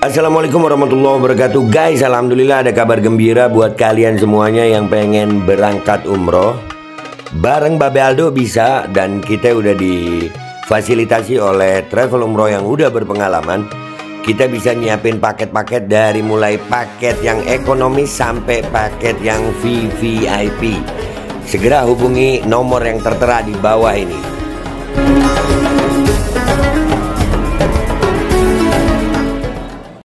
Assalamualaikum warahmatullahi wabarakatuh. Guys, alhamdulillah ada kabar gembira buat kalian semuanya yang pengen berangkat umroh. Bareng Babe Aldo bisa, dan kita udah difasilitasi oleh travel umroh yang udah berpengalaman. Kita bisa nyiapin paket-paket dari mulai paket yang ekonomis sampai paket yang VVIP. Segera hubungi nomor yang tertera di bawah ini.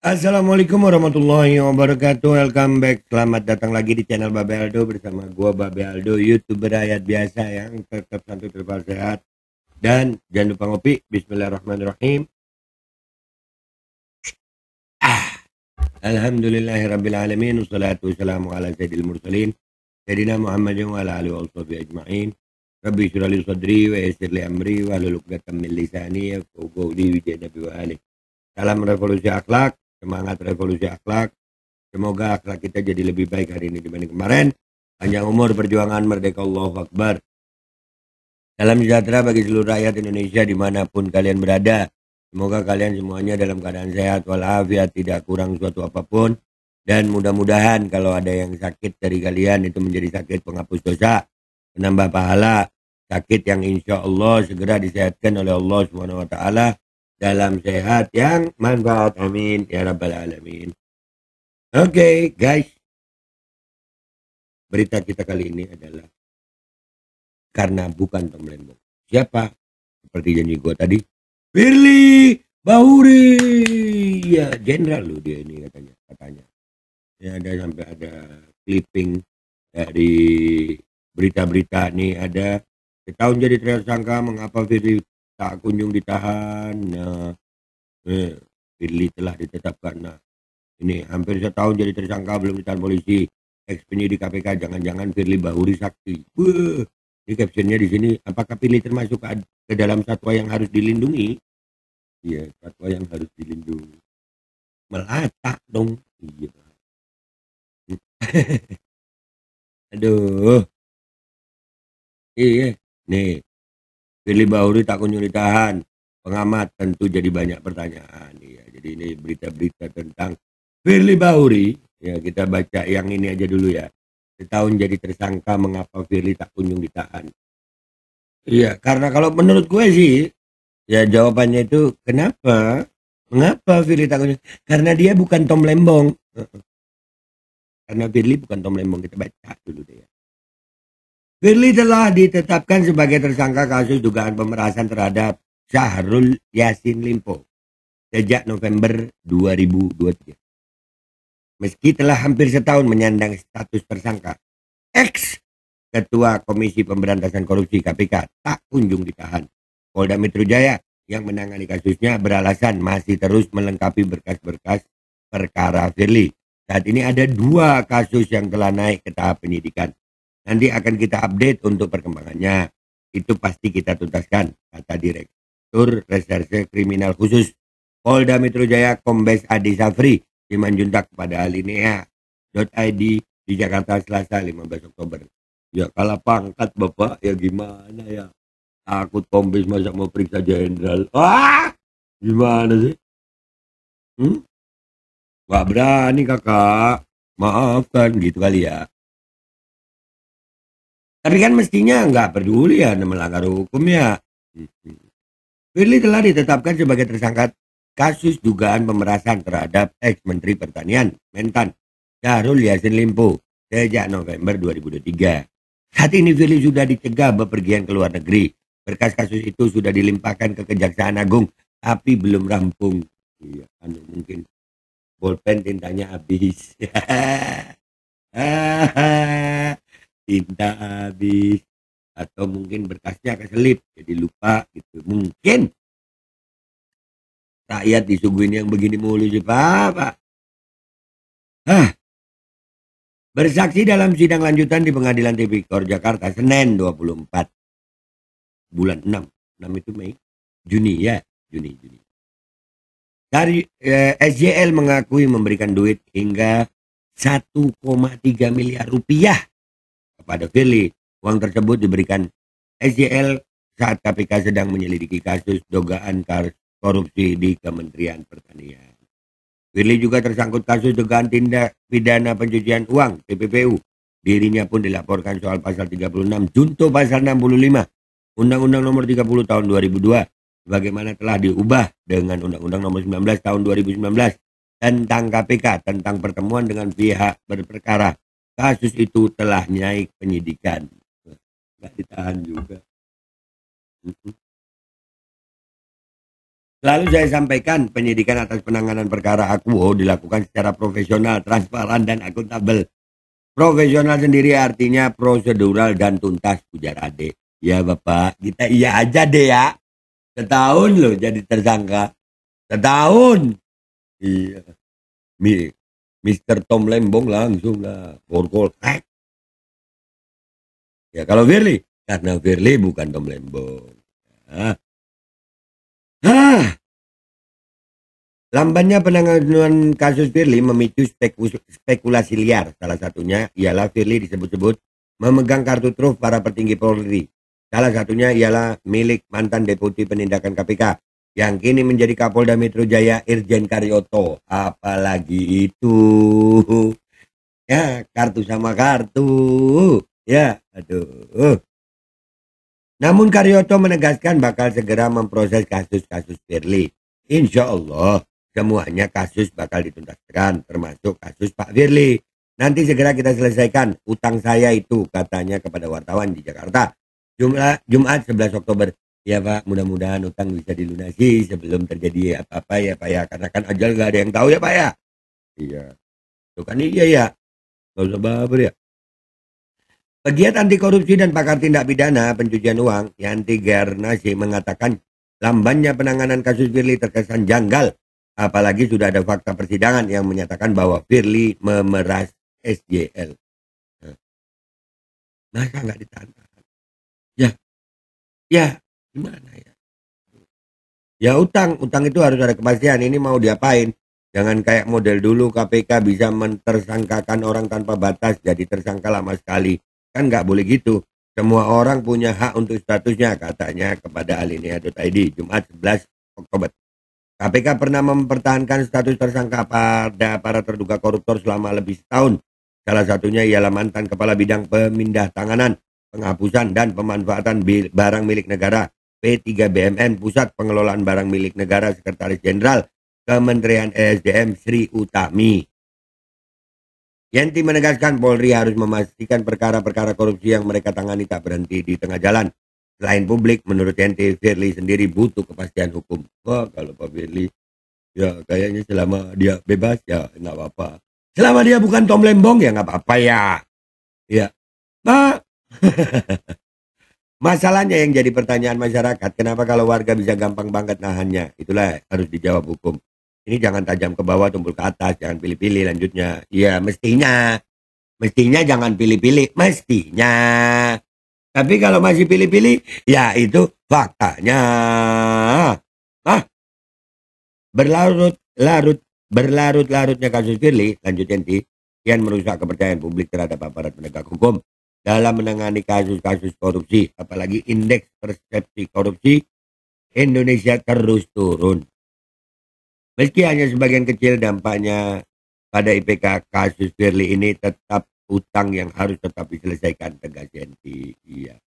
Assalamualaikum warahmatullahi wabarakatuh. Welcome back. Selamat datang lagi di channel Babe Aldo bersama gua Babe Aldo, YouTuber rakyat biasa yang tetap santai, tetap sehat. Dan jangan lupa ngopi. Bismillahirrahmanirrahim. Alhamdulillahirabbil alamin. Wassalatu wassalamu ala sayyidil mursalin sayyidina Muhammadin wa ala alihi washabihi ajmain. Rabbi shrah li sadri wa yassir li amri wa hlul 'uqdatam min lisani yafqahu qawli bi nabi wa ali. Salam revolusi akhlak. Semangat revolusi akhlak. Semoga akhlak kita jadi lebih baik hari ini dibanding kemarin. Panjang umur, perjuangan, merdeka, Allahu Akbar. Salam sejahtera bagi seluruh rakyat Indonesia dimanapun kalian berada. Semoga kalian semuanya dalam keadaan sehat walafiat, tidak kurang suatu apapun. Dan mudah-mudahan kalau ada yang sakit dari kalian itu menjadi sakit penghapus dosa, penambah pahala, sakit yang insya Allah segera disehatkan oleh Allah Subhanahu Wa Taala dalam sehat yang manfaat, amin ya rabbal alamin. Oke, guys, berita kita kali ini adalah karena bukan Tom Lembong. Siapa? Seperti janji gue tadi, Firly Bahuri. Ya, jenderal lu dia ini katanya. Ya, ada sampai ada clipping dari berita-berita nih, ada setahun jadi tersangka mengapa Firly tak kunjung ditahan. Nah, Firly telah ditetapkan. Nah, ini hampir setahun jadi tersangka belum ditahan polisi. Ex penyidik KPK, jangan-jangan Firly Bahuri saksi. Ini captionnya di sini. Apakah Firly termasuk ke dalam satwa yang harus dilindungi? Iya, satwa yang harus dilindungi. Melata dong. Iya. Aduh. Iya. Nih, Firly Bahuri tak kunjung ditahan. Pengamat tentu jadi banyak pertanyaan. Ya, jadi ini berita-berita tentang Firly Bahuri. Ya, kita baca yang ini aja dulu ya. Setahun jadi tersangka mengapa Firly tak kunjung ditahan. Iya, karena kalau menurut gue sih, ya jawabannya itu kenapa? Mengapa Firly tak kunjung? Karena dia bukan Tom Lembong. Karena Firly bukan Tom Lembong, kita baca dulu deh ya. Firly telah ditetapkan sebagai tersangka kasus dugaan pemerasan terhadap Syahrul Yassin Limpo sejak November 2023. Meski telah hampir setahun menyandang status tersangka, ex Ketua Komisi Pemberantasan Korupsi KPK tak kunjung ditahan. Polda Metro Jaya yang menangani kasusnya beralasan masih terus melengkapi berkas-berkas perkara Firly. Saat ini ada 2 kasus yang telah naik ke tahap penyidikan. Nanti akan kita update untuk perkembangannya. Itu pasti kita tuntaskan, kata Direktur Reserse Kriminal Khusus Polda Metro Jaya Kombes Adi Safri Simanjuntak kepada alinea.id di Jakarta Selasa 15 Oktober. Ya kalah pangkat Bapak, ya gimana ya? Takut Kombes masa mau periksa jenderal. Gimana sih? Gak berani kakak. Maafkan gitu kali ya. Tapi kan mestinya nggak peduli ya melanggar hukum ya. Firly telah ditetapkan sebagai tersangka kasus dugaan pemerasan terhadap ex Menteri Pertanian Mentan Syahrul Yassin Limpo sejak November 2023. Saat ini Firly sudah dicegah bepergian ke luar negeri. Berkas kasus itu sudah dilimpahkan ke Kejaksaan Agung, tapi belum rampung. Iya, mungkin bolpen tintanya habis. Tinta habis, atau mungkin berkasnya keselip jadi lupa gitu. Mungkin rakyat disuguhin yang begini mulu sih Pak. Bersaksi dalam sidang lanjutan di Pengadilan Tipikor Jakarta Senin 24 bulan 6 itu Mei, Juni ya, Juni. Dari SJL mengakui memberikan duit hingga 1,3 miliar rupiah kepada Firly. Uang tersebut diberikan SJL saat KPK sedang menyelidiki kasus dugaan korupsi di Kementerian Pertanian. Firly juga tersangkut kasus dugaan tindak pidana pencucian uang (TPPU). Dirinya pun dilaporkan soal pasal 36 junto pasal 65 Undang-Undang Nomor 30 Tahun 2002 sebagaimana telah diubah dengan Undang-Undang Nomor 19 Tahun 2019 tentang KPK tentang pertemuan dengan pihak berperkara. Kasus itu telah naik penyidikan. Nggak ditahan juga. Lalu saya sampaikan penyidikan atas penanganan perkara Akuo dilakukan secara profesional, transparan, dan akuntabel. Profesional sendiri artinya prosedural dan tuntas, ujar Ade. Ya Bapak, kita iya aja deh ya. Setahun loh jadi tersangka. Setahun. Iya. Mr. Tom Lembong langsung lah. Borgol. Ya kalau Firly. Karena Firly bukan Tom Lembong. Hah? Lambannya penanganan kasus Firly memicu spekulasi liar. Salah satunya ialah Firly disebut-sebut memegang kartu truf para petinggi Polri. Salah satunya ialah milik mantan Deputi Penindakan KPK yang kini menjadi Kapolda Metro Jaya Irjen Karyoto. Apalagi itu. Ya, kartu sama kartu. Ya, aduh. Namun Karyoto menegaskan bakal segera memproses kasus-kasus Firly. Insya Allah semuanya kasus bakal dituntaskan, termasuk kasus Pak Firly. Nanti segera kita selesaikan utang saya itu, katanya kepada wartawan di Jakarta. Jumat 11 Oktober. Ya Pak, mudah-mudahan utang bisa dilunasi sebelum terjadi apa-apa ya Pak ya. Karena kan ajal gak ada yang tahu ya Pak ya. Iya. Itu kan iya ya. Gak usah baper ya. Pegiat anti korupsi dan pakar tindak pidana pencucian uang, Yanti Garnasi mengatakan lambannya penanganan kasus Firly terkesan janggal. Apalagi sudah ada fakta persidangan yang menyatakan bahwa Firly memeras SJL. Nah, masa nggak ditahan? Ya, ya, gimana ya? Ya utang itu harus ada kepastian. Ini mau diapain? Jangan kayak model dulu KPK bisa mentersangkakan orang tanpa batas jadi tersangka lama sekali. Kan nggak boleh gitu. Semua orang punya hak untuk statusnya, katanya kepada alinea.id Jumat 11 Oktober. KPK pernah mempertahankan status tersangka pada para terduga koruptor selama lebih setahun. Salah satunya ialah mantan Kepala Bidang Pemindah Tanganan, Penghapusan dan Pemanfaatan Barang Milik Negara P3BMN Pusat Pengelolaan Barang Milik Negara Sekretaris Jenderal Kementerian ESDM Sri Utami. Yanti menegaskan Polri harus memastikan perkara-perkara korupsi yang mereka tangani tak berhenti di tengah jalan. Selain publik, menurut Yanti, Firly sendiri butuh kepastian hukum. Wah, kalau Pak Firly, ya kayaknya selama dia bebas ya nggak apa-apa. Selama dia bukan Tom Lembong ya nggak apa-apa ya. Ya, Pak. Masalahnya yang jadi pertanyaan masyarakat, kenapa kalau warga bisa gampang banget nahannya? Itulah harus dijawab hukum. Ini jangan tajam ke bawah, tumpul ke atas, jangan pilih-pilih lanjutnya. Ya mestinya jangan pilih-pilih, mestinya. Tapi kalau masih pilih-pilih, ya itu faktanya. Ah, berlarut-larutnya kasus Firly, lanjut Yanti, kian merusak kepercayaan publik terhadap aparat penegak hukum dalam menangani kasus-kasus korupsi, apalagi indeks persepsi korupsi Indonesia terus turun. Meski hanya sebagian kecil dampaknya pada IPK, kasus Firly ini tetap utang yang harus tetap diselesaikan, tegas Yanti. Iya,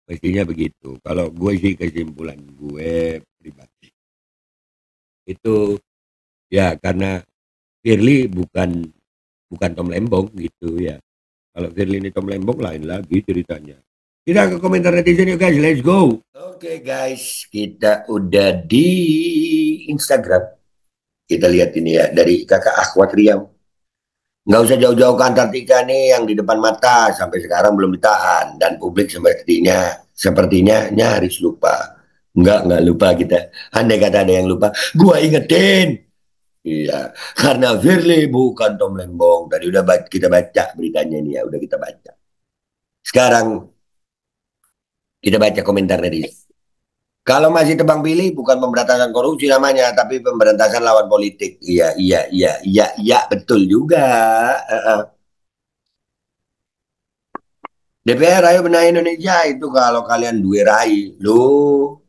mestinya begitu. Kalau gue sih kesimpulan gue pribadi itu ya karena Firly bukan Tom Lembong gitu ya. Kalau Firly ini Tom Lembong lain lagi ceritanya. Kita ke komentar netizen yuk guys, let's go. Oke guys, kita udah di Instagram. Kita lihat ini ya dari kakak Akhwat Riau. Nggak usah jauh-jauh ke Antartika nih yang di depan mata sampai sekarang belum ditahan dan publik sepertinya nyaris lupa. Nggak lupa kita. Andai kata ada yang lupa, gua ingetin. Iya, karena Firly bukan Tom Lembong. Tadi udah kita baca beritanya ini ya, udah kita baca. Sekarang kita baca komentar netizen. Kalau masih tebang pilih bukan pemberantasan korupsi namanya, tapi pemberantasan lawan politik. Iya, betul juga. DPR ayo benahi Indonesia itu kalau kalian duwe rai. Loh,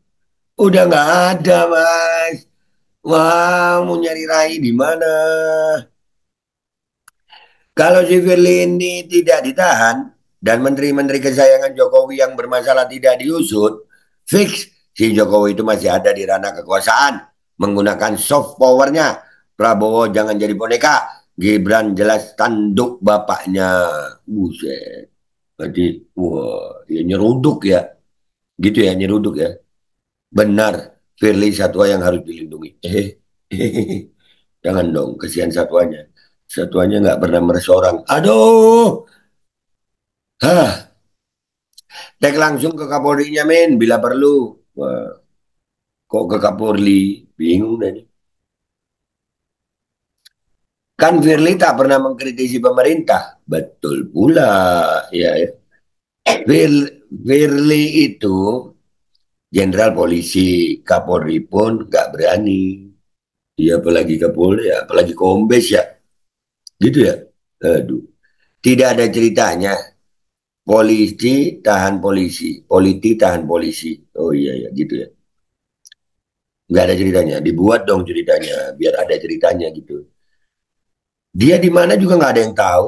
udah nggak ada mas. Wah, mau nyari Rai di mana? Kalau si Firly ini tidak ditahan dan menteri-menteri kesayangan Jokowi yang bermasalah tidak diusut, fix si Jokowi itu masih ada di ranah kekuasaan menggunakan soft powernya. Prabowo jangan jadi boneka. Gibran jelas tanduk bapaknya. Buset. Berarti, wah, ya nyeruduk ya. Gitu ya, nyeruduk ya. Benar, Firly satwa yang harus dilindungi. Jangan dong, kesian satwanya. Satwanya nggak pernah meres orang. Aduh, hah, tek langsung ke Kapolri-nya men, bila perlu. Wah, kok ke Kapolri? Bingung deh. Kan Firly tak pernah mengkritisi pemerintah. Betul pula. Ya, ya. Firly itu jenderal polisi, Kapolri pun nggak berani. Iya, apalagi Kapolri, ya, apalagi Kombes ya. Gitu ya. Aduh. Tidak ada ceritanya. Polisi tahan polisi, politi tahan polisi. Oh iya ya, gitu ya. Nggak ada ceritanya. Dibuat dong ceritanya, biar ada ceritanya gitu. Dia di mana juga nggak ada yang tahu.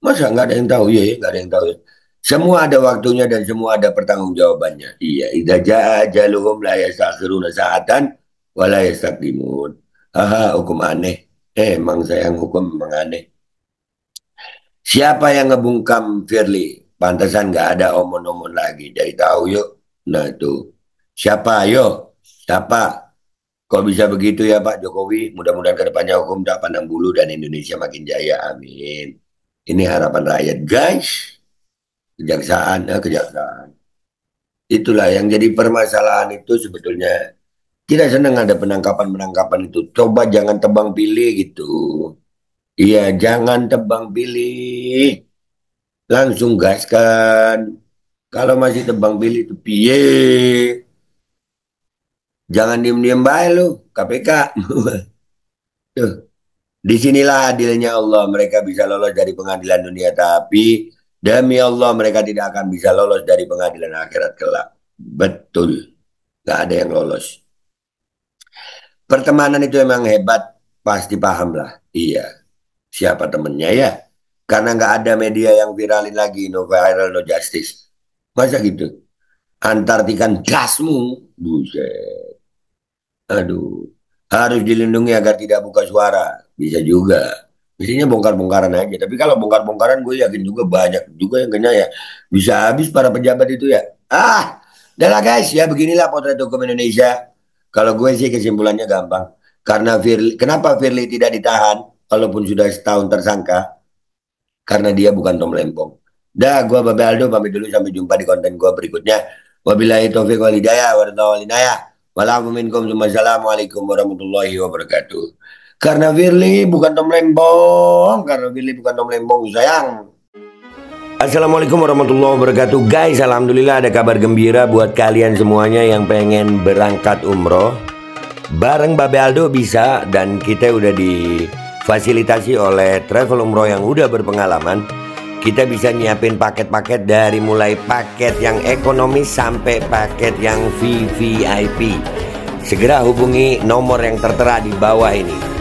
Masa nggak ada yang tahu? Iya, ya, nggak ada yang tahu. Ya. Semua ada waktunya dan semua ada pertanggungjawabannya. Iya, idza jaa ajaluhum la yastakhiruna sa'atan wa la yastaqdimun. Haha, hukum aneh. Emang sayang hukum memang aneh. Siapa yang ngebungkam Firly? Pantesan nggak ada omon-omon lagi. Dari tahu yuk. Nah itu. Siapa? Yo. Siapa? Kok bisa begitu ya Pak Jokowi? Mudah-mudahan ke depannya hukum tak pandang bulu dan Indonesia makin jaya. Amin. Ini harapan rakyat, guys. Kejaksaan, kejaksaan. Itulah yang jadi permasalahan itu sebetulnya. Kita senang ada penangkapan-penangkapan itu. Coba jangan tebang pilih gitu. Iya, jangan tebang pilih. Langsung gaskan. Kalau masih tebang pilih itu piye. Jangan diem-diem baik lu, KPK. Tuh, disinilah adilnya Allah. Mereka bisa lolos dari pengadilan dunia. Tapi demi Allah mereka tidak akan bisa lolos dari pengadilan akhirat kelak. Betul. Gak ada yang lolos. Pertemanan itu emang hebat. Pasti paham lah. Iya. Siapa temennya ya? Karena nggak ada media yang viralin lagi. No viral, no justice. Masa gitu? Antartikan gasmu. Buset. Aduh, harus dilindungi agar tidak buka suara. Bisa juga. Biasanya bongkar-bongkaran aja. Tapi kalau bongkar-bongkaran gue yakin juga banyak juga yang kena ya. Bisa habis para pejabat itu ya. Ah, udah lah guys ya beginilah potret hukum Indonesia. Kalau gue sih kesimpulannya gampang. Karena kenapa Firly tidak ditahan? Walaupun sudah setahun tersangka karena dia bukan Tom Lempong. Dah, gua Babe Aldo pamit dulu sampai jumpa di konten gua berikutnya. Wabillahi taufiq wal hidayah wa ridha. Wassalamualaikum warahmatullahi wabarakatuh. Karena Firly bukan Tom Lempong, karena Firly bukan Tom Lempong, sayang. Assalamualaikum warahmatullahi wabarakatuh. Guys, alhamdulillah ada kabar gembira buat kalian semuanya yang pengen berangkat umroh. Bareng Babe Aldo bisa, dan kita udah difasilitasi oleh travel umroh yang udah berpengalaman. Kita bisa nyiapin paket-paket dari mulai paket yang ekonomis sampai paket yang VVIP. Segera hubungi nomor yang tertera di bawah ini.